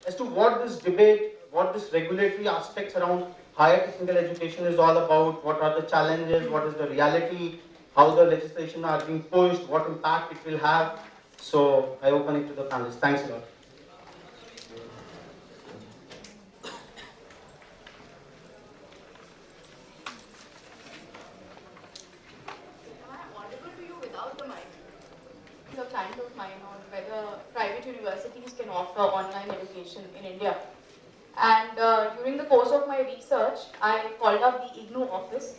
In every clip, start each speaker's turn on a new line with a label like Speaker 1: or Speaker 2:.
Speaker 1: as to what this debate, what this regulatory aspects around higher technical education is all about, what are the challenges, what is the reality, how the legislation are being pushed, what impact it will have. So I open it to the panelists. Thanks a lot.
Speaker 2: A client of mine on whether private universities can offer online education in India. And during the course of my research, I called up the IGNOU office,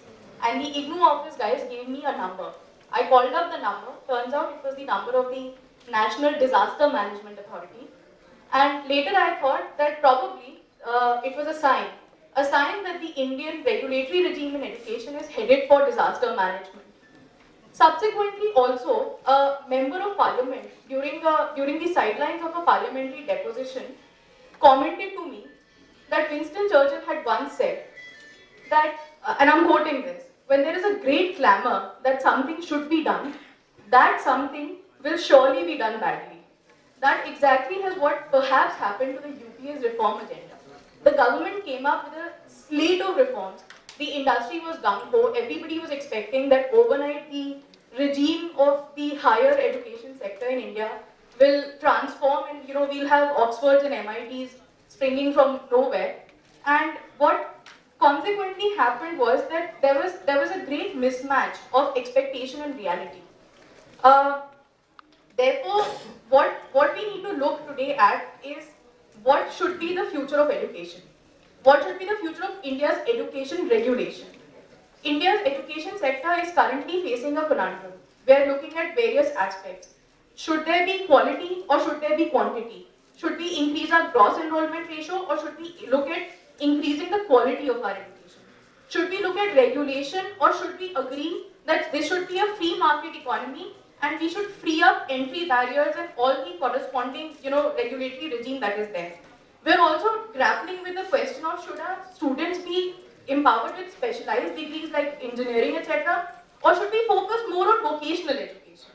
Speaker 2: and the IGNOU office guys gave me a number. I called up the number, turns out it was the number of the National Disaster Management Authority. And later I thought that probably it was a sign that the Indian regulatory regime in education is headed for disaster management. Subsequently, also, a member of parliament during the sidelines of a parliamentary deposition commented to me that Winston Churchill had once said that, and I'm quoting this, when there is a great clamor that something should be done, that something will surely be done badly. That exactly is what perhaps happened to the UPA's reform agenda. The government came up with a slate of reforms. The industry was gung-ho. Everybody was expecting that overnight the regime of the higher education sector in India will transform, and we'll have Oxfords and MITs springing from nowhere. And what consequently happened was that there was a great mismatch of expectation and reality. Uh, Therefore, what we need to look today at is what should be the future of education. What should be the future of India's education regulation? India's education sector is currently facing a conundrum. We are looking at various aspects. Should there be quality or should there be quantity? Should we increase our gross enrollment ratio or should we look at increasing the quality of our education? Should we look at regulation or should we agree that this should be a free market economy and we should free up entry barriers and all the corresponding regulatory regime that is there? We're also grappling with the question of should our students be empowered with specialized degrees like engineering, etc., or should we focus more on vocational education?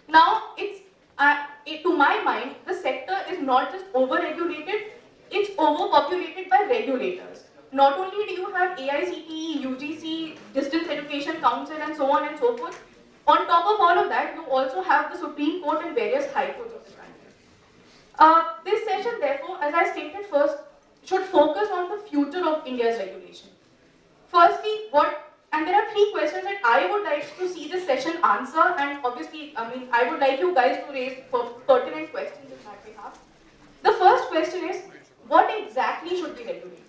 Speaker 2: Now, to my mind, the sector is not just over-regulated, it's overpopulated by regulators. Not only do you have AICTE, UGC, Distance Education Council, and so on and so forth, on top of all of that, you also have the Supreme Court and various high courts of the country. This session, therefore, as I stated first, should focus on the future of India's regulation. Firstly, and there are three questions that I would like to see this session answer, and obviously, I would like you guys to raise pertinent questions in that behalf. The first question is, what exactly should be regulated?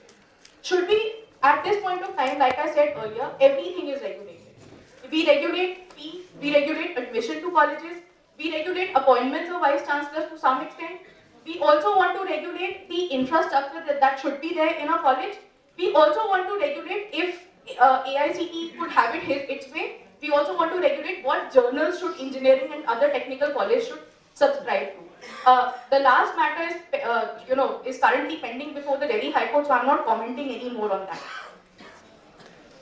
Speaker 2: Should we, at this point of time, like I said earlier, everything is regulated. We regulate fees, we regulate admission to colleges, we regulate appointments of vice chancellors to some extent. We also want to regulate the infrastructure that should be there in a college. We also want to regulate if AICTE could have its way. We also want to regulate what journals should engineering and other technical colleges should subscribe to. The last matter is currently pending before the Delhi High Court, so I'm not commenting any more on that.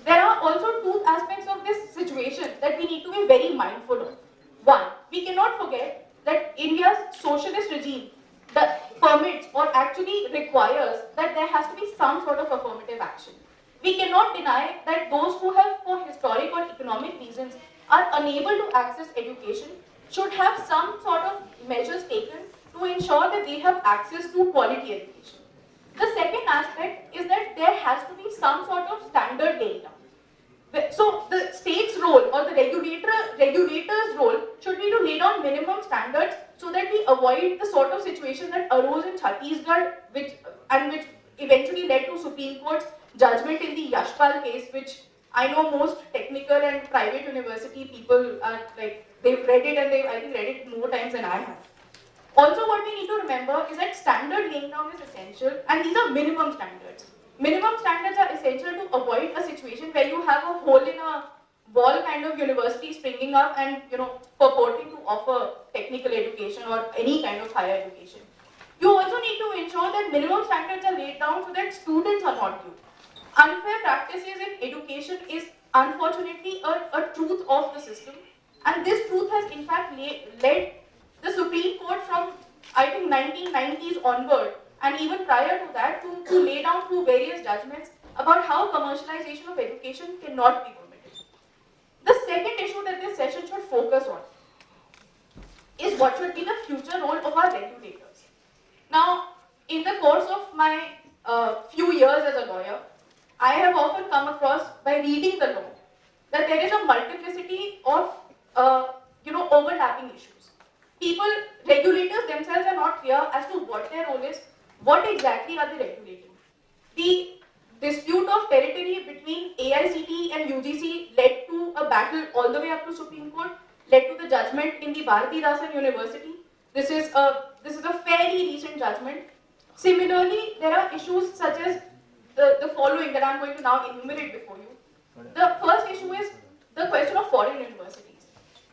Speaker 2: There are also two aspects of this situation that we need to be very mindful of. One, we cannot forget that India's socialist regime that permits or actually requires that there has to be some sort of affirmative action. We cannot deny that those who have, for historic or economic reasons, are unable to access education should have some sort of measures taken to ensure that they have access to quality education. The second aspect is that there has to be some sort of standard laid down. So the state's role or the regulator's role should be to lay down minimum standards so that we avoid the sort of situation that arose in Chhattisgarh, which eventually led to Supreme Court's judgment in the Yashpal case, which I know most technical and private university people are like, they've read it and they've, I think, read it more times than I have. Also, what we need to remember is that standard laying down is essential, and these are minimum standards. Minimum standards are essential to avoid a situation where you have a hole in a wall kind of university springing up and purporting to offer technical education or any kind of higher education. You also need to ensure that minimum standards are laid down so that students are not duped. Unfair practices in education is unfortunately a truth of the system, and this truth has in fact led the Supreme Court from I think 1990s onward and even prior to that, to lay down two various judgments about how commercialization of education cannot be permitted. The second issue that this session should focus on is what should be the future role of our regulators. Now, in the course of my few years as a lawyer, I have often come across, by reading the law, that there is a multiplicity of overlapping issues. Regulators themselves are not clear as to what their role is, what exactly are they regulating. The dispute of territory between AICTE and UGC led to a battle all the way up to Supreme Court, led to the judgment in the Bharatidasan University. This is a fairly recent judgment. Similarly, there are issues such as the following that I'm going to now enumerate before you. The first issue is the question of foreign universities.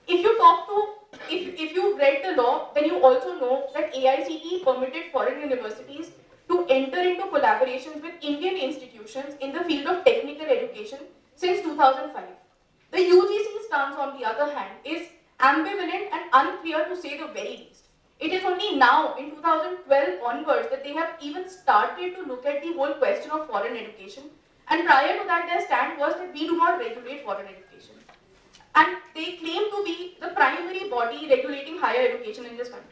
Speaker 2: If you read the law, then you also know that AICTE permitted foreign universities to enter into collaborations with Indian institutions in the field of technical education since 2005. The UGC stance, on the other hand, is ambivalent and unclear to say the very least. It is only now, in 2012 onwards, that they have even started to look at the whole question of foreign education. And prior to that, their stand was that we do not regulate foreign education. And they claim to be the primary body regulating higher education in this country.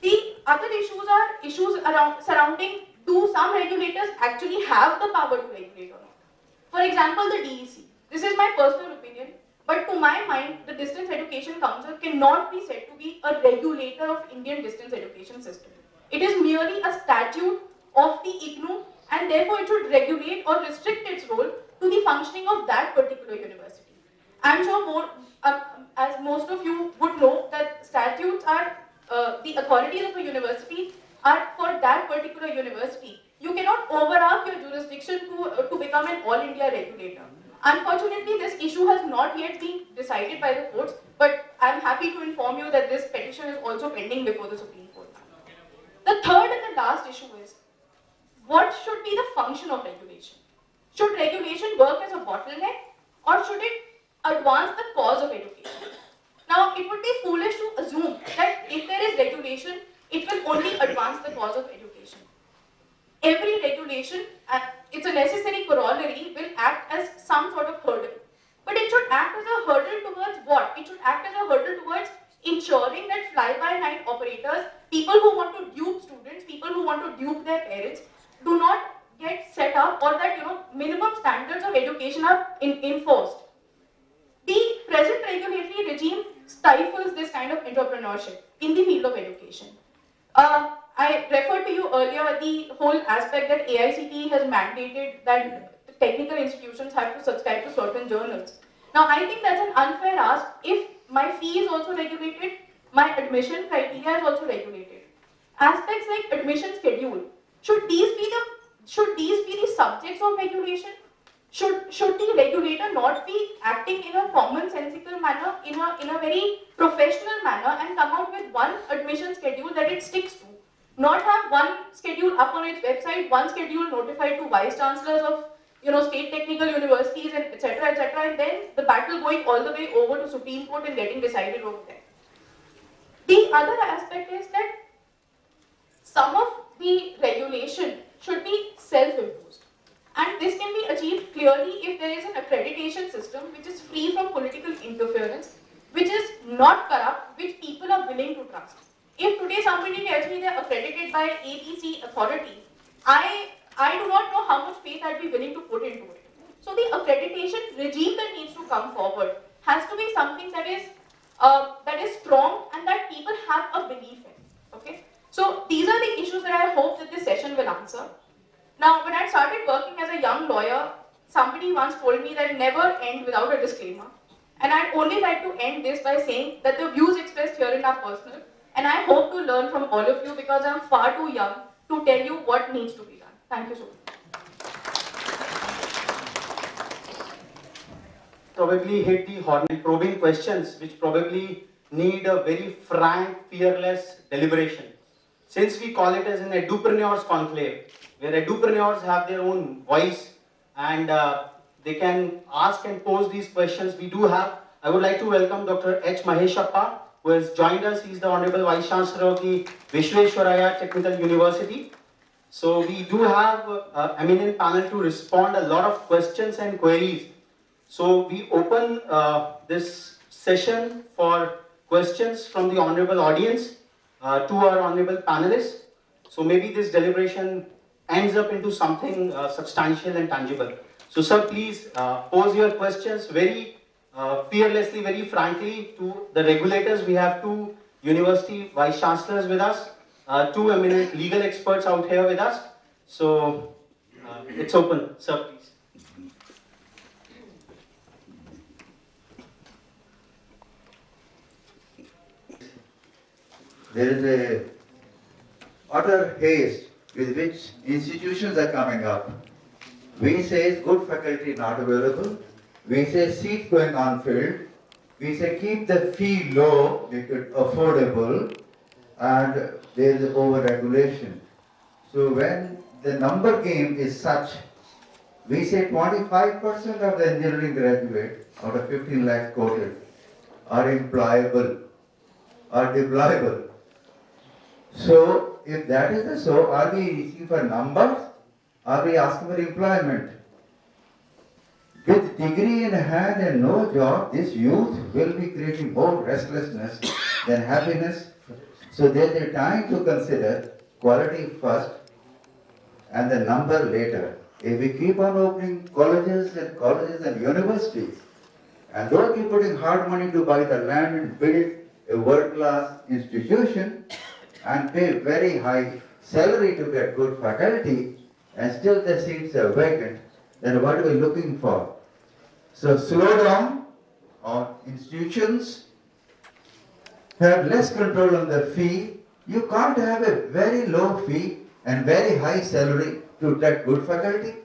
Speaker 2: The other issues are issues surrounding, do some regulators actually have the power to regulate or not? For example, the DEC. This is my personal opinion, but to my mind, the Distance Education Council cannot be said to be a regulator of Indian distance education system. It is merely a statute of the IGNOU, and therefore it should regulate or restrict its role to the functioning of that particular university. I'm sure as most of you would know, that statutes are the authorities of a university are for that particular university. You cannot overarch your jurisdiction to become an all India regulator. Unfortunately, this issue has not yet been decided by the courts, but I'm happy to inform you that this petition is also pending before the Supreme Court. The third and the last issue is, what should be the function of regulation? Should regulation work as a bottleneck, or should it advance the cause of education? Now, it would be foolish to assume that if there is regulation, it will only advance the cause of education. Every regulation, it's a necessary corollary, will act as some sort of hurdle. But it should act as a hurdle towards what? It should act as a hurdle towards ensuring that fly-by-night operators, people who want to dupe students, people who want to dupe their parents, do not get set up, or that minimum standards of education are enforced. The present regulatory regime stifles this kind of entrepreneurship in the field of education. I referred to you earlier the whole aspect that AICTE has mandated that technical institutions have to subscribe to certain journals. Now, I think that's an unfair ask. If my fee is also regulated, my admission criteria is also regulated. Aspects like admission schedule, should these be the subjects of regulation? Should the regulator not be acting in a commonsensical manner, in a very professional manner, and come out with one admission schedule that it sticks to? Not have one schedule up on its website, one schedule notified to vice chancellors of state technical universities, and etc., and then the battle going all the way over to Supreme Court and getting decided over there. The other aspect is that some of the regulation should be self-imposed. And this can be achieved clearly if there is an accreditation system which is free from political interference, which is not corrupt, which people are willing to trust. If today somebody tells me they're accredited by ABC authority, I do not know how much faith I'd be willing to put into it. So the accreditation regime that needs to come forward has to be something that is strong and that people have a belief in. Okay? So these are the issues that I hope that this session will answer. Now, when I started working as a young lawyer, somebody once told me that never end without a disclaimer. And I'd only like to end this by saying that the views expressed herein are personal, and I hope to learn from all of you because I'm far too young to tell you what needs to be done. Thank you so much.
Speaker 1: Probably hit the hornet probing questions which probably need a very frank, fearless deliberation. Since we call it as an edupreneurs conclave, where edupreneurs have their own voice and they can ask and pose these questions, I would like to welcome Dr. H. Maheshappa, who has joined us. He is the Honorable Vice Chancellor of the Vishweshwaraya Technical University. So we do have eminent panel to respond a lot of questions and queries. So we open this session for questions from the honorable audience to our honorable panelists. So maybe this deliberation ends up into something substantial and tangible. So sir, please pose your questions very fearlessly, very frankly to the regulators. We have two university vice chancellors with us, two eminent legal experts out here with us. So it's open, sir, please.
Speaker 3: There is a utter haste with which institutions are coming up. We say good faculty not available. We say seats going unfilled. We say keep the fee low, make it affordable, and there is over-regulation. So when the number game is such, we say 25% of the engineering graduates out of 15 lakhs quoted are employable, are deployable. So, if that is so, are we reaching for numbers? Are we asking for employment? With degree in hand and no job, this youth will be creating more restlessness than happiness. So there is a time to consider quality first and the number later. If we keep on opening colleges and universities, and don't keep putting hard money to buy the land and build a world-class institution, and pay very high salary to get good faculty, and still the seats are vacant, then what are we looking for? So slow down on institutions, have less control on the fee. You can't have a very low fee and very high salary to get good faculty.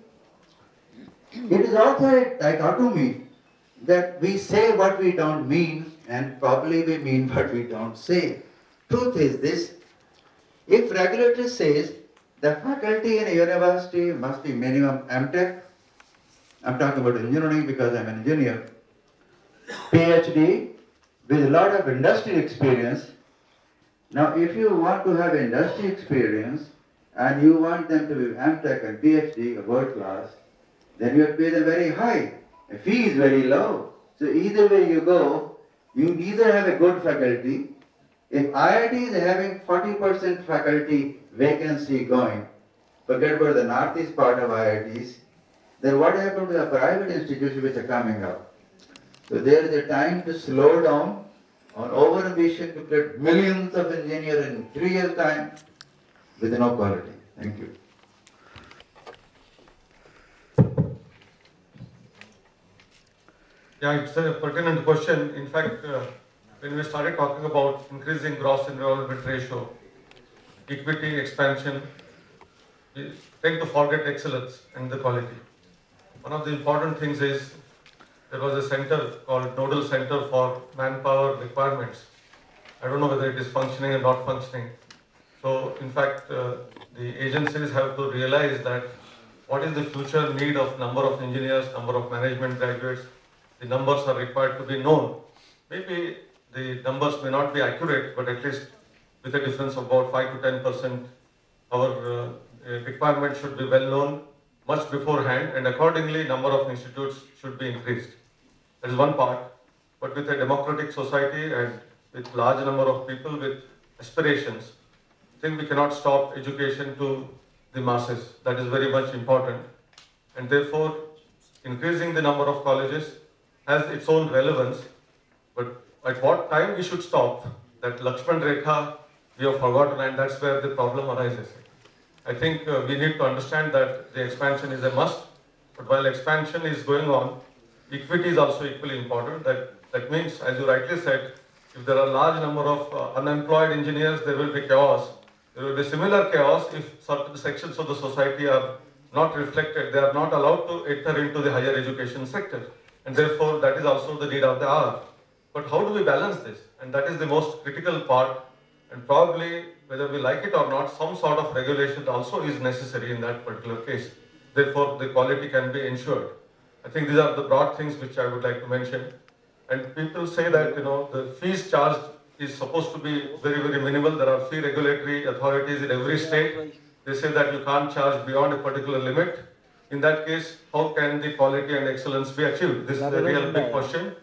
Speaker 3: It is also a dichotomy that we say what we don't mean and probably we mean what we don't say. Truth is this. If regulator says the faculty in a university must be minimum MTech, I'm talking about engineering because I'm an engineer, PhD with a lot of industry experience. Now if you want to have industry experience and you want them to be MTech and PhD, world class, then you have to pay them very high. The fee is very low. So either way you go, you either have a good faculty. If IIT is having 40% faculty vacancy going, forget about the northeast part of IITs, then what happened to the private institutions which are coming up? So there is a time to slow down on over-ambition to create millions of engineers in 3 years' time with no quality. Thank you.
Speaker 4: Yeah, it's a pertinent question. In fact, when we started talking about increasing gross enrollment ratio, equity expansion, we tend to forget excellence and the quality. One of the important things is there was a center called Nodal Center for Manpower Requirements. I don't know whether it is functioning or not functioning. So, in fact, the agencies have to realize that what is the future need of number of engineers, number of management graduates. The numbers are required to be known. Maybe the numbers may not be accurate, but at least with a difference of about 5 to 10%, our requirement should be well known much beforehand, and accordingly, number of institutes should be increased. That is one part. But with a democratic society and with large number of people with aspirations, I think we cannot stop education to the masses. That is very much important, and therefore, increasing the number of colleges has its own relevance, but at what time we should stop, that Lakshman Rekha we have forgotten, and that's where the problem arises. I think we need to understand that the expansion is a must, but while expansion is going on, equity is also equally important. That means, as you rightly said, if there are large number of unemployed engineers, there will be chaos. There will be similar chaos if certain sections of the society are not reflected. They are not allowed to enter into the higher education sector. And therefore, that is also the need of the hour. But how do we balance this? And that is the most critical part. And probably, whether we like it or not, some sort of regulation also is necessary in that particular case. Therefore, the quality can be ensured. I think these are the broad things which I would like to mention. And people say that, the fees charged is supposed to be very, very minimal. There are 3 regulatory authorities in every state. They say that you can't charge beyond a particular limit. In that case, how can the quality and excellence be achieved? This is a real big question.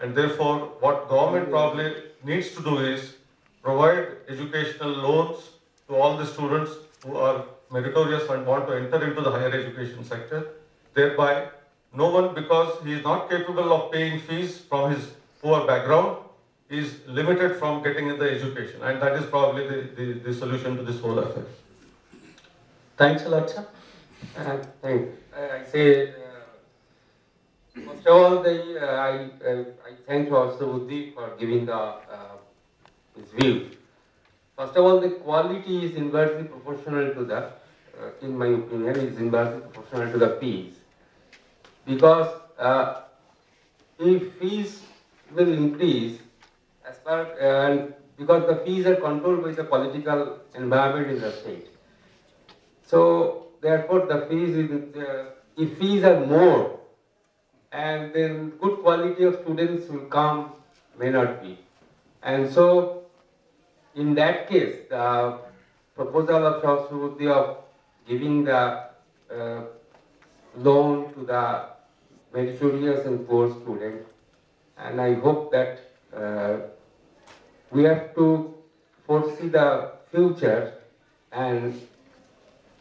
Speaker 4: And therefore, what government probably needs to do is provide educational loans to all the students who are meritorious and want to enter into the higher education sector. Thereby, no one, because he is not capable of paying fees from his poor background, is limited from getting in the education. And that is probably the solution to this whole affair.
Speaker 1: Thanks a lot, sir.
Speaker 5: I say, first of all, I thank also Buddhi for giving his view. First of all, the quality is inversely proportional to the, in my opinion, is inversely proportional to the fees. Because if fees will increase, as per, and because the fees are controlled by the political environment in the state. So therefore, the fees is, if fees are more, and then good quality of students will come, may not be. And so, in that case, the proposal of Shastri of giving the loan to the meritorious and poor student, and I hope that we have to foresee the future and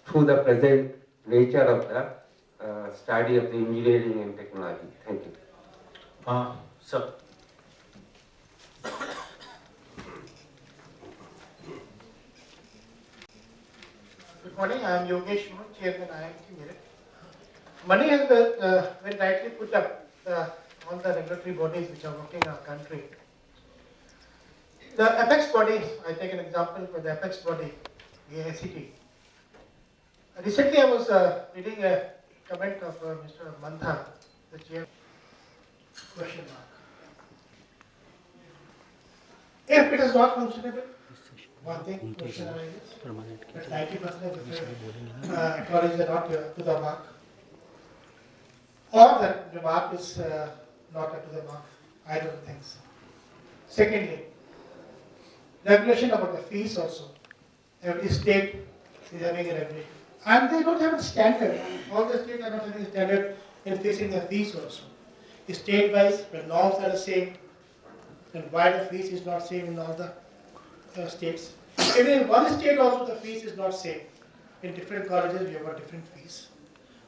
Speaker 5: through the present nature of the study of the engineering and technology. Thank you.
Speaker 1: Sir.
Speaker 6: Good morning, I am Yogesh Moore, Chairman IIT Meerut. Money has been rightly put up on the regulatory bodies which are working in our country. The apex body, I take an example for the apex body, the AICT. Recently I was reading a comment of Mr. Mantha, the chair, question mark. If it is not functionable, one thing, question arises, but 90% of the colleges are not to the mark. Or the mark is not up to the mark. I don't think so. Secondly, regulation about the fees also. Every state is having a regulation. And they don't have a standard. All the states are not having a standard in fixing the fees also. State-wise, the norms are the same, then why the fees is not same in all the states. Even in one state also the fees is not same. In different colleges we have got different fees.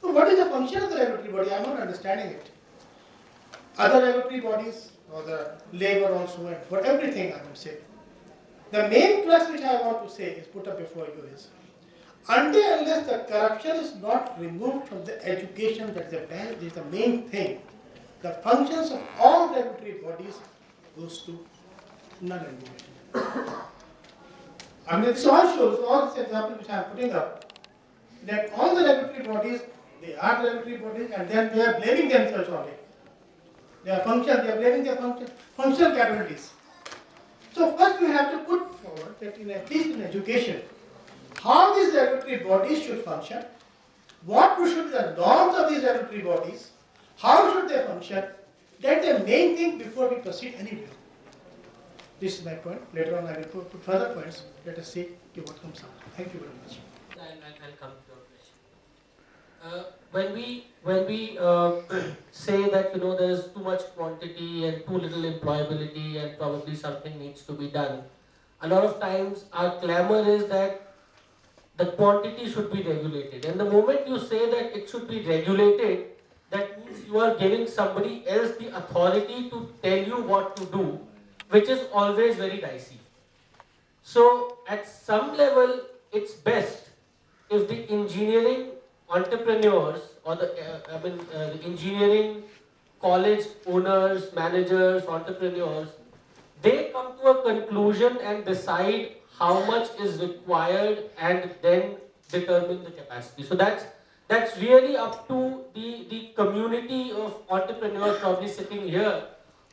Speaker 6: So what is the function of the regulatory body? I am not understanding it. Other regulatory bodies or the labor also and for everything I would say. The main crux which I want to say is put up before you is until unless the corruption is not removed from the education, that is the main thing, the functions of all regulatory bodies goes to null and void. I mean, this all shows, all this example which I am putting up, that all the regulatory bodies, they are the regulatory bodies and then they are blaming themselves on it. They are blaming their functional capabilities. So first we have to put forward that at least in education, how these regulatory bodies should function, what should be the norms of these regulatory bodies, how should they function, that's the main thing before we proceed anywhere. This is my point. Later on I will put further points. Let us see what comes out. Thank you very much.
Speaker 7: I'll come to your question. When we say that there is too much quantity and too little employability and probably something needs to be done, a lot of times our clamor is that the quantity should be regulated. And the moment you say that it should be regulated, that means you are giving somebody else the authority to tell you what to do, which is always very dicey. So at some level, it's best if the engineering entrepreneurs or the engineering college owners, managers, entrepreneurs, they come to a conclusion and decide how much is required and then determine the capacity. So that's really up to the community of entrepreneurs probably sitting here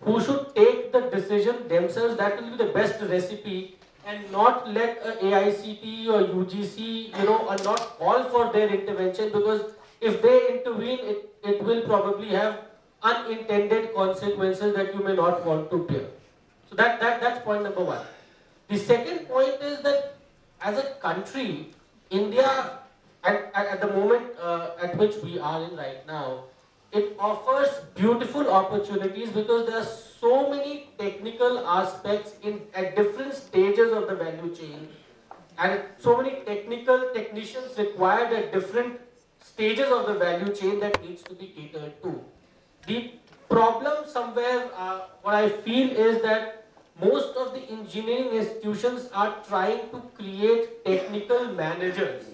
Speaker 7: who should take the decision themselves. That will be the best recipe, and not let a AICT or UGC, or not call for their intervention, because if they intervene, it will probably have unintended consequences that you may not want to bear. So that's point number one. The second point is that as a country, India, at the moment at which we are in right now, it offers beautiful opportunities because there are so many technical aspects at different stages of the value chain, and so many technicians required at different stages of the value chain that needs to be catered to. The problem somewhere, what I feel is that most of the engineering institutions are trying to create technical managers,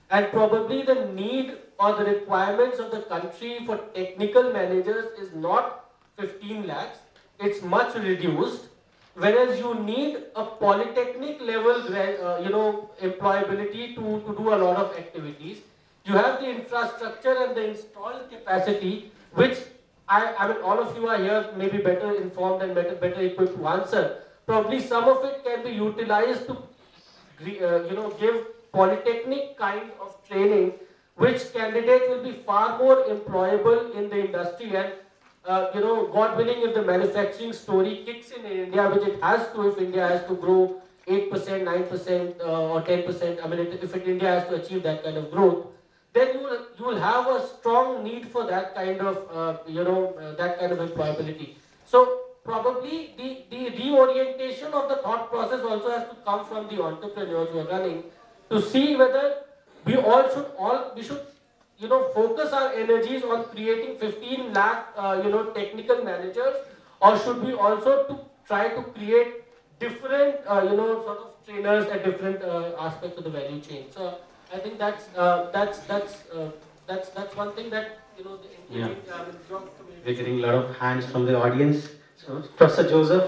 Speaker 7: and probably the need or the requirements of the country for technical managers is not 15 lakhs, it's much reduced. Whereas you need a polytechnic level, employability to do a lot of activities. You have the infrastructure and the installed capacity, which I mean, all of you are here maybe better informed and better equipped to answer. Probably some of it can be utilized to, give polytechnic kind of training, which candidate will be far more employable in the industry. And God willing, if the manufacturing story kicks in India, which it has to, if India has to grow 8%, 9% or 10%, I mean, if India has to achieve that kind of growth, then you will have a strong need for that kind of, that kind of employability. So probably the reorientation of the thought process also has to come from the entrepreneurs who are running to see whether we should focus our energies on creating 15 lakh, technical managers, or should we also try to create different, sort of trainers at different aspects of the value chain. So I think that's one thing that, the
Speaker 1: Yeah.
Speaker 7: job
Speaker 1: We're
Speaker 7: community.
Speaker 1: getting a lot of hands from the audience. So, Professor Joseph.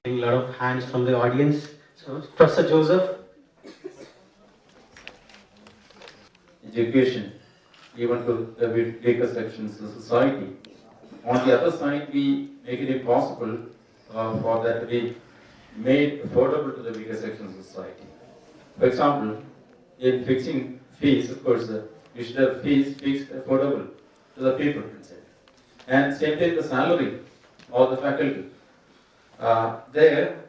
Speaker 1: Getting a lot of hands from the audience. So, Professor Joseph.
Speaker 8: Education, even to the weaker sections of society. On the other side, we make it impossible for that to be made affordable to the weaker sections of society. For example, in fixing fees, of course, we should have fees fixed affordable to the people. And same thing the salary of the faculty. There,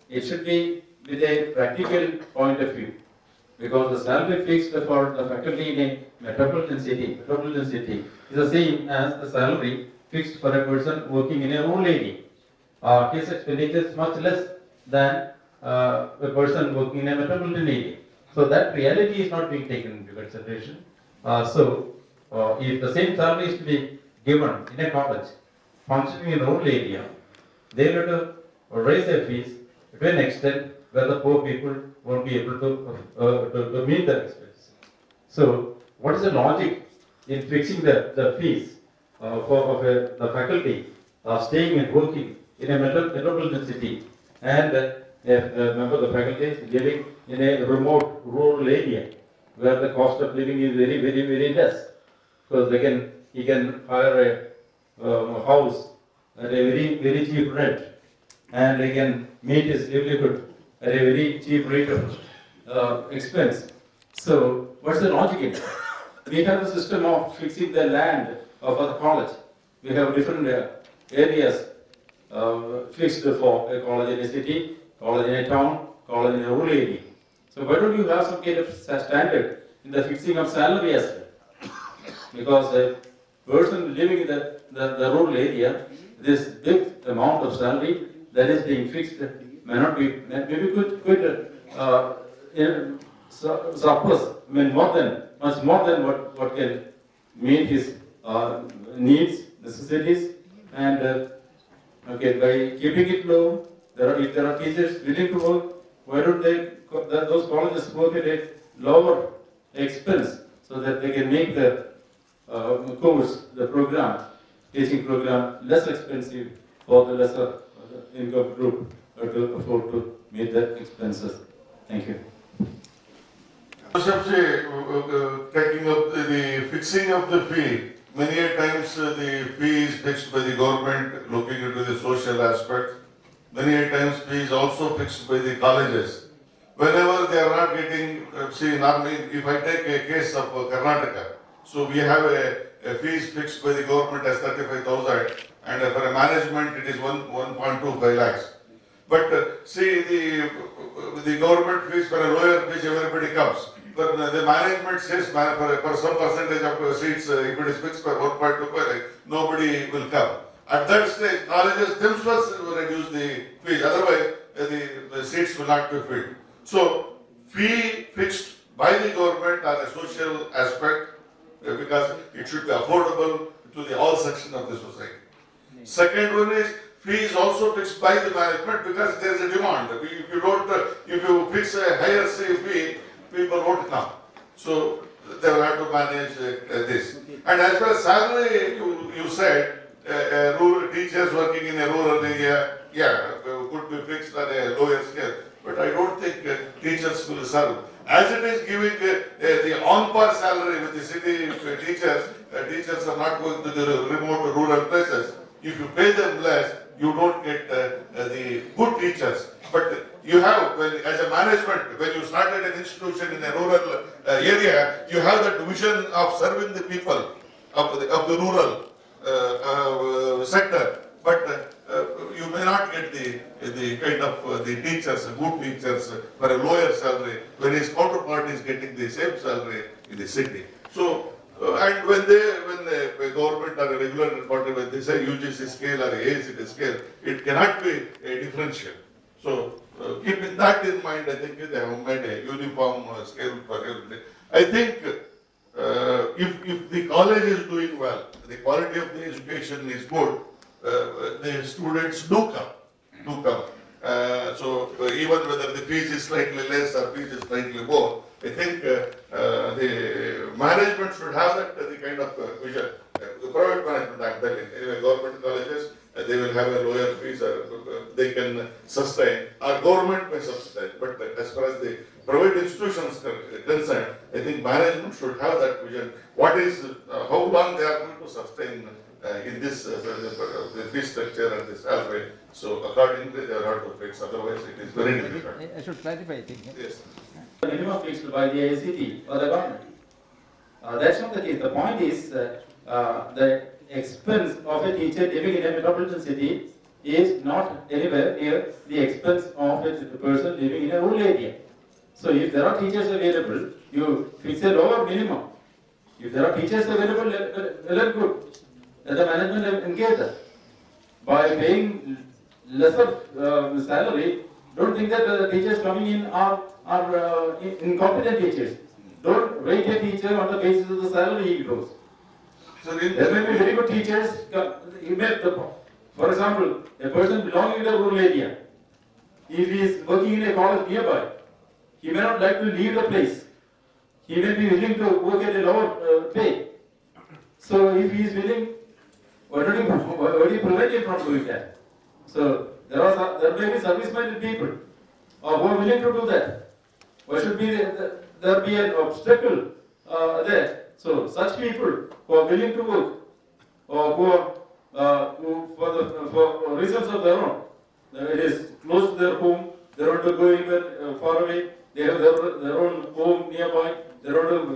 Speaker 8: it should be with a practical point of view. Because the salary fixed for the faculty in a metropolitan city is the same as the salary fixed for a person working in a rural area. His expenditure is much less than a person working in a metropolitan area. So that reality is not being taken into consideration. If the same salary is to be given in a college functioning in a rural area, they will have to raise their fees to an extent where the poor people won't be able to meet their expenses. So, what is the logic in fixing the fees for the faculty staying and working in a metropolitan city, and a member of the faculty is living in a remote rural area where the cost of living is very, very, very less, because he can hire a house at a very, very cheap rent, and he can meet his livelihood at a very cheap rate of expense. So, what's the logic in it? We have a system of fixing the land for the college. We have different areas fixed for a college in a city, college in a town, college in a rural area. So, why don't you have some kind of standard in the fixing of salary as well? Because a person living in the rural area, this big amount of salary that is being fixed may not be, maybe could surplus, I mean much more than what can meet his needs, necessities, and by keeping it low, if there are teachers willing to work, why don't those colleges work at a lower expense so that they can make the course, the program, teaching program less expensive for the lesser income group to afford to meet the expenses. Thank you.
Speaker 9: Joseph, taking up the fixing of the fee, many a times the fee is fixed by the government looking into the social aspect. Many a times fee is also fixed by the colleges. Whenever they are not getting, normally if I take a case of Karnataka, so we have a fees fixed by the government as 35,000. and for a management it is 1.25 lakhs. But see, the government fees for a lower fees everybody comes. But the management says for some percentage of seats, if it is fixed for 1.25 lakhs, nobody will come. At that stage, colleges themselves will reduce the fees, otherwise the seats will not be filled. So, fee fixed by the government on a social aspect because it should be affordable to the all section of the society. Second one is fee is also fixed by the management because there is a demand. If you fix a higher fee, people won't come. So they will have to manage this. And as far as salary, you said rural teachers working in a rural area, could be fixed on a lower scale. But I don't think teachers will serve. As it is giving the on-par salary with the city teachers, teachers are not going to the remote rural places. If you pay them less, you don't get the good teachers. But you have, as a management, when you started an institution in a rural area, you have that vision of serving the people of the rural sector. But you may not get the kind of the teachers, good teachers for a lower salary, when his counterpart is getting the same salary in the city. So, and when the government or a regular body, when they say UGC scale or AICT scale, it cannot be a differential. So, keeping that in mind, I think they have made a uniform scale for everybody. I think if the college is doing well, the quality of the education is good, the students do come. So even whether the fees is slightly less or fees is slightly more, I think the management should have that the kind of vision. The private management, I'm telling. Anyway, government colleges, they will have a lower fees, they can sustain. Our government may sustain, but as far as the private institutions are concerned, I think management should have that vision. What is, how long they are going to sustain in this the fee structure and the salary. So accordingly, they are hard to fix. Otherwise, it is very difficult.
Speaker 10: I should clarify, I think.
Speaker 9: Yes.
Speaker 8: The minimum fixed by the ICT or the government. That's not the case. The point is the expense of a teacher living in a metropolitan city is not anywhere near the expense of a person living in a rural area. So if there are teachers available, you fix a lower minimum. If there are teachers available, well and good. Let the management engage them. By paying lesser salary, don't think that the teachers coming in are incompetent teachers. Don't rate a teacher on the basis of the salary he grows.
Speaker 9: So
Speaker 8: there may be very good teachers. For example, a person belonging to a rural area, if he is working in a college nearby, he may not like to leave the place. He may be willing to work at a lower pay. So if he is willing, what do you prevent him from doing that? So there may be service-minded people who are willing to do that. Why should there be an obstacle there? So such people who are willing to work, or who for reasons of their own, it is close to their home, they don't want to go anywhere far away, they have their own home nearby, they don't want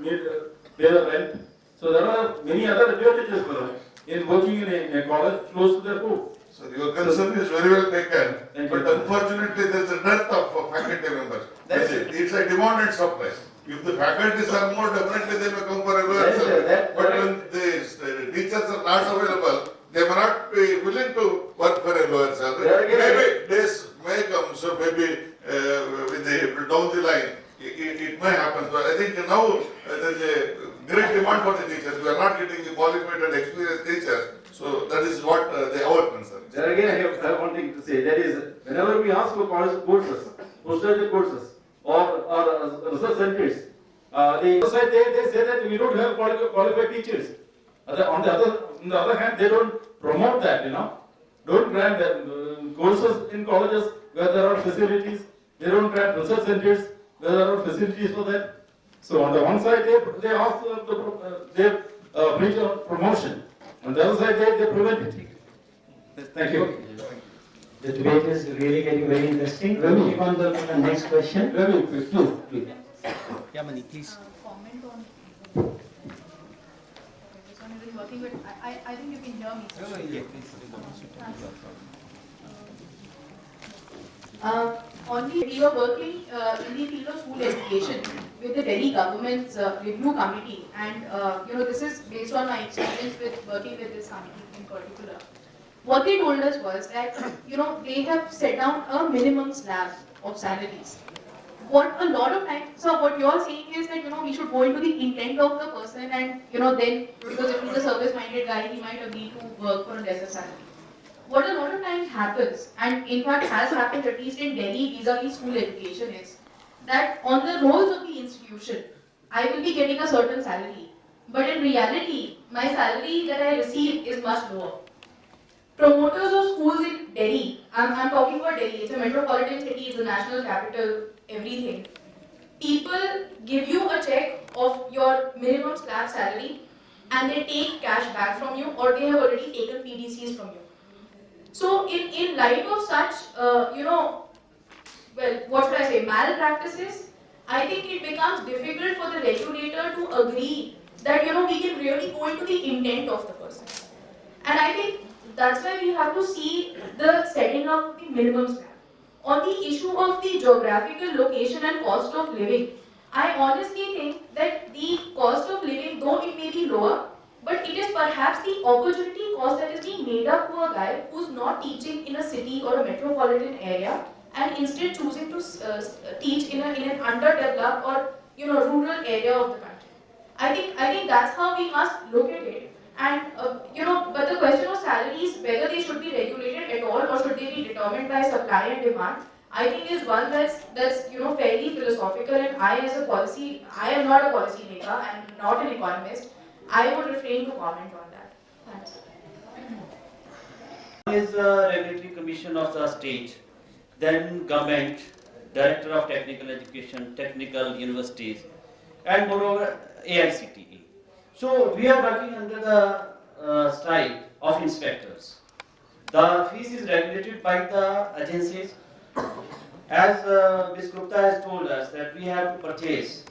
Speaker 8: to pay the rent. So there are many other advantages for them in working in a college close to their home.
Speaker 9: So your concern is very well taken, but unfortunately there is a dearth of faculty members. It's a demand and supply. If the faculties are more, definitely they may come for a lower salary. But when the teachers are not available, they may not be willing to work for a lower salary. Maybe days may come, so maybe down the line it may happen. So I think now there is a great demand for the teachers. We are not getting the qualified and experienced teachers. So that is what our concern is.
Speaker 8: There again, I have one thing to say. That is, whenever we ask for courses, postgraduate courses, or research centers, the other side they say that we don't have qualified teachers. On the other hand, they don't promote that. Don't grant courses in colleges where there are facilities. They don't grant research centers where there are facilities for that. So on the one side they ask they preach on promotion. On the other side they prevent it. Thank you.
Speaker 10: The debate is really getting very interesting. We'll move on to the next question. Please. Yamani, please.
Speaker 2: Comment on microphone isn't working, but I think you can hear me. Only we were working in the field of school education with the Delhi government's review committee, and this is based on my experience with working with this committee in particular. What they told us was that they have set down a minimum slab of salaries. What a lot of times, so what you're saying is that we should go into the intent of the person, and then, because if he's a service-minded guy, he might agree to work for a lesser salary. What a lot of times happens, and in fact has happened at least in Delhi vis-a-vis school education, is that on the rolls of the institution, I will be getting a certain salary, but in reality, my salary that I receive is much lower. Promoters of schools in Delhi, I'm talking about Delhi, it's a metropolitan city, it's the national capital, everything. People give you a check of your minimum slab salary and they take cash back from you, or they have already taken PDCs from you. So in light of such, what should I say, malpractices, I think it becomes difficult for the regulator to agree that, we can really go into the intent of the person. And I think that's why we have to see the setting up of the minimum slab. On the issue of the geographical location and cost of living, I honestly think that the cost of living, though it may be lower, but it is perhaps the opportunity cost that is being made up to a guy who's not teaching in a city or a metropolitan area and instead choosing to teach in an underdeveloped or rural area of the country. I think that's how we must look at it. And but the question of salaries, whether they should be regulated at all or should they be determined by supply and demand, I think is one that's fairly philosophical. And I am not a policy maker, I am not an economist. I would refrain to comment on that. Thanks.
Speaker 10: One is the Regulatory Commission of the state, then government, Director of Technical Education, technical universities, and moreover AICTE. So we are working under the style of inspectors. The fees is regulated by the agencies. As Ms. Gupta has told us that we have to purchase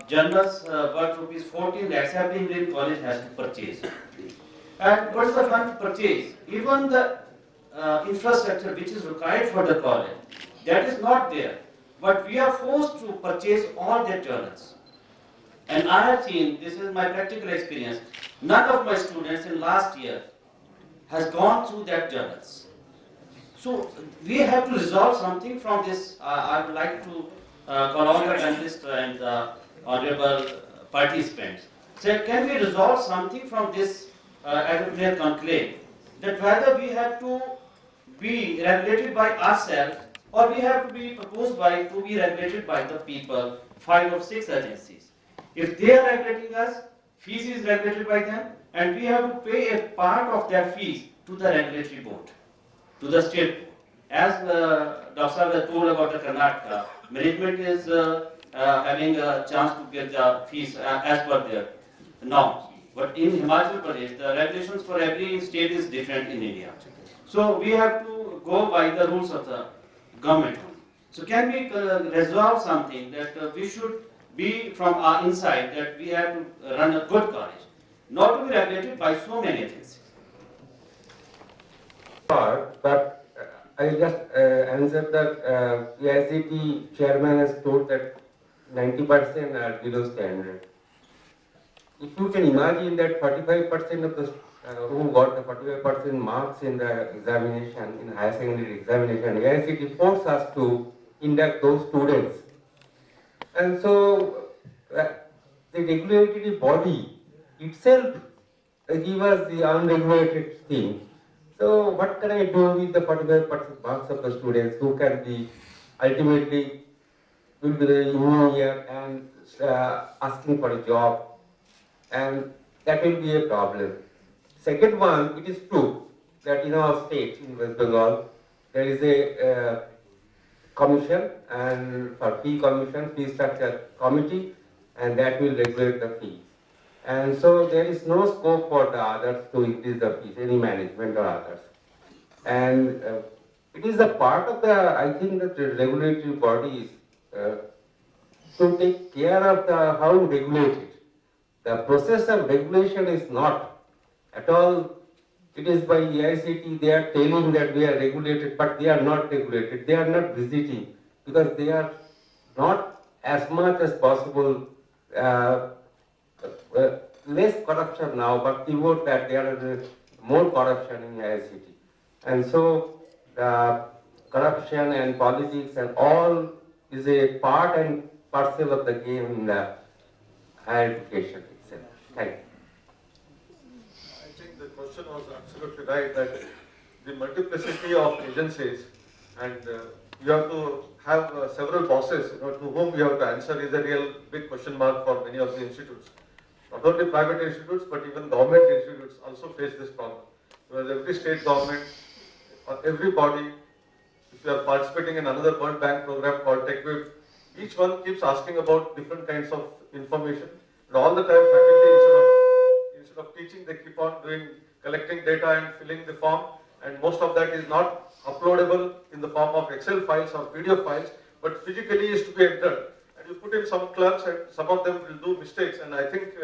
Speaker 10: journals worth rupees 14 lakhs, every Indian college has to purchase. And what is the fund to purchase? Even the infrastructure which is required for the college, that is not there. But we are forced to purchase all their journals. And I have seen, this is my practical experience, none of my students in last year has gone through that journals. So we have to resolve something from this. I would like to call on the panelists and the honorable participants. So can we resolve something from this entrepreneurial conclave, that whether we have to be regulated by ourselves or we have to be proposed to be regulated by the people, 5 or 6 agencies. If they are regulating us, fees is regulated by them, and we have to pay a part of their fees to the regulatory board, to the state board. As Dr. Saab has told about the Karnataka, management is having a chance to get the fees as per their norms. But in Himachal Pradesh, the regulations for every state is different in India. So we have to go by the rules of the government. So can we resolve something that we should be from our inside, that we have to run a good college, not to be regulated by so many agencies?
Speaker 5: But I just answered that AICT chairman has told that 90% are below standard. If you can imagine that 45% of the who got the 45% marks in the examination, in higher secondary examination, AICT forced us to induct those students. And so the regulatory body itself gives us the unregulated thing. So what can I do with the 45% marks of the students who can be ultimately will be the engineer and asking for a job, and that will be a problem. Second one, it is true that in our state, in West Bengal, there is a commission, and for fee structure committee, and that will regulate the fee. And so there is no scope for the others to increase the fees, any management or others. And it is a part of the, I think that the regulatory bodies to take care of the how to regulate it. the process of regulation is not at all. It is by AICT, they are telling that we are regulated, but they are not regulated. They are not visiting because they are not as much as possible, less corruption now, but keyword that there is more corruption in AICT. And so corruption and politics and all is a part and parcel of the game in the higher education itself. Thank you.
Speaker 4: I think the question was absolutely right that the multiplicity of agencies and you have to have several bosses, to whom you have to answer is a real big question mark for many of the institutes. Not only private institutes, but even government institutes also face this problem. Because every state government or every body, if you are participating in another World Bank program called TechWave, each one keeps asking about different kinds of information. And all the time faculty, instead of teaching, they keep on collecting data and filling the form. And most of that is not uploadable in the form of Excel files or PDF files, but physically is to be entered. And you put in some clerks and some of them will do mistakes. And I think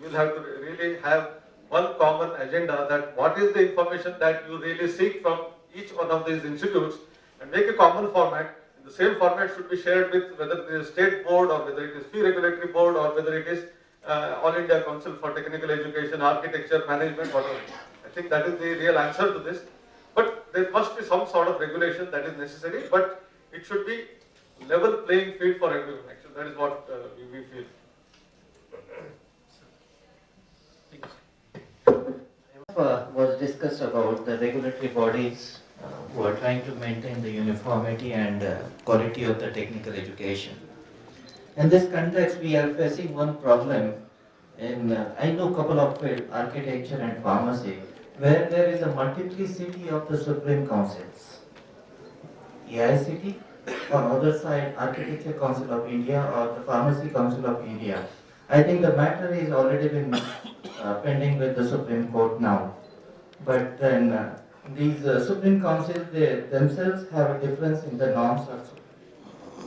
Speaker 4: we'll have to really have one common agenda that what is the information that you really seek from each one of these institutes and make a common format. The same format should be shared with whether it is state board or whether it is fee regulatory board or whether it is All India Council for Technical Education, Architecture, Management, whatever. I think that is the real answer to this. But there must be some sort of regulation that is necessary, but it should be level playing field for everyone. Actually, that is what we feel.
Speaker 10: Was discussed about the regulatory bodies who are trying to maintain the uniformity and quality of the technical education. In this context, we are facing one problem in, I know a couple of fields, architecture and pharmacy, where there is a multiplicity of the Supreme Councils. AICT, on other side, Architecture Council of India or the Pharmacy Council of India. I think the matter is already been pending with the Supreme Court now. But then these Supreme Councils, they themselves have a difference in the norms also.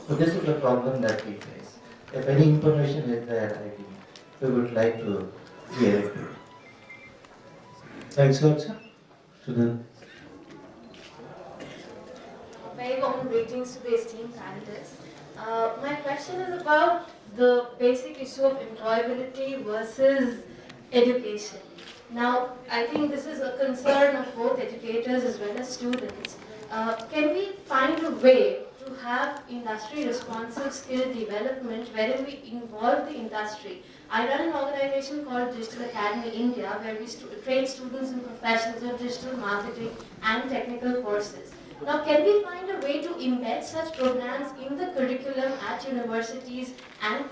Speaker 10: So this is a problem that we face. If any information is there, I think we would like to hear it.
Speaker 6: Thanks, sir. Sudhan.
Speaker 11: Very warm greetings to the esteemed panelists. My question is about the basic issue of employability versus education. Now, I think this is a concern of both educators as well as students. Can we find a way to have industry responsive skill development wherein we involve the industry? I run an organization called Digital Academy India where we train students in professions of digital marketing and technical courses. Now, can we find a way to embed such programs in the curriculum at universities and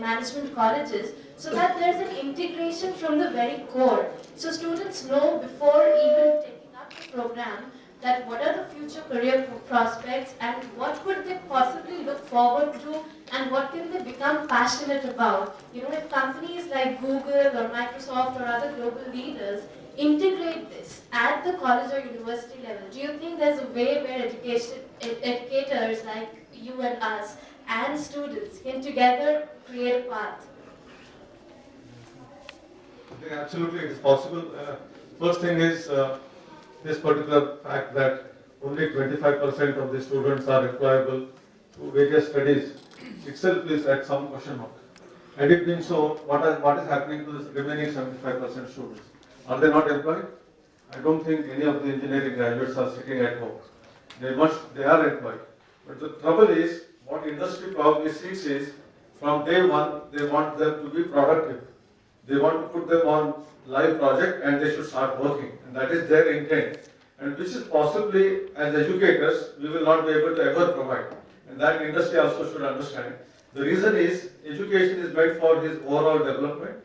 Speaker 11: management colleges so that there's an integration from the very core? So students know before even taking up the program that what are the future career prospects and what could they possibly look forward to and what can they become passionate about. You know, if companies like Google or Microsoft or other global leaders integrate this at the college or university level, do you think there's a way where educators like you and us and students can together create a path?
Speaker 4: I think absolutely it is possible. First thing is this particular fact that only 25% of the students are employable through various studies itself is at some question mark. Had it been so, what is happening to the remaining 75% students? Are they not employed? I don't think any of the engineering graduates are sitting at home. They are employed. But the trouble is, what industry probably sees is, from day one, they want them to be productive. They want to put them on live project and they should start working. And that is their intent. And which is possibly, as educators, we will not be able to ever provide. And that industry also should understand. The reason is, education is meant for his overall development.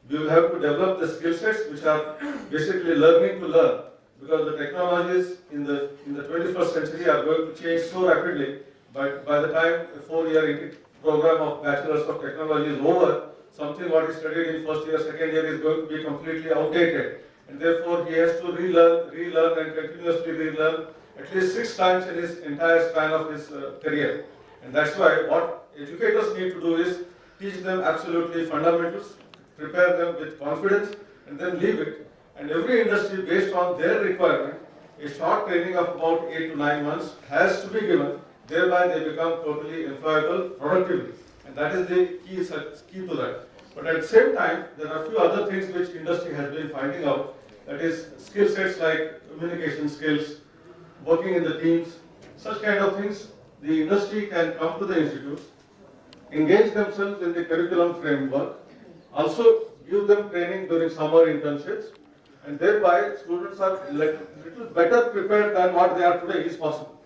Speaker 4: We will have to develop the skill sets which are basically learning to learn, because the technologies in the 21st century are going to change so rapidly. But by the time a 4-year program of Bachelor's of Technology is over, something what is studied in first year, second year is going to be completely outdated. And therefore he has to relearn and continuously relearn at least 6 times in his entire span of his career. And that's why what educators need to do is teach them absolutely fundamentals, prepare them with confidence, and then leave it. And every industry, based on their requirement, a short training of about 8 to 9 months has to be given, thereby they become totally employable productively. And that is the key to that. But at the same time, there are a few other things which industry has been finding out. That is skill sets like communication skills, working in the teams, such kind of things. The industry can come to the institutes, engage themselves in the curriculum framework, also give them training during summer internships, and thereby students are little better prepared than what they are today is possible.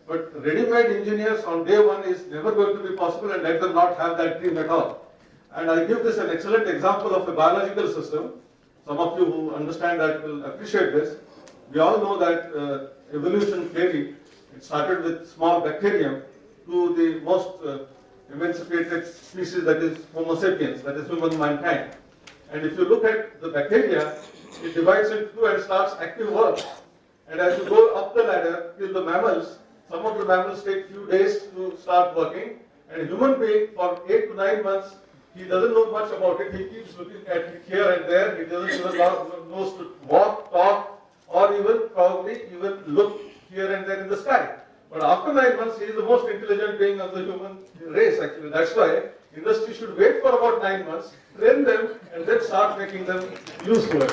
Speaker 4: But ready-made engineers on day one is never going to be possible, and let them not have that dream at all. And I give this an excellent example of a biological system. Some of you who understand that will appreciate this. We all know that evolution theory, it started with small bacterium to the most emancipated species, that is Homo sapiens, that is human mankind. And if you look at the bacteria, it divides into two and starts active work. And as you go up the ladder till the mammals, some of the mammals take few days to start working. And a human being for 8 to 9 months, he doesn't know much about it. He keeps looking at it here and there. He doesn't even knows to walk, talk, or even probably even look here and there in the sky. But after 9 months, he is the most intelligent being of the human race, actually. That's why industry should wait for about 9 months, train them, and then start making them useful.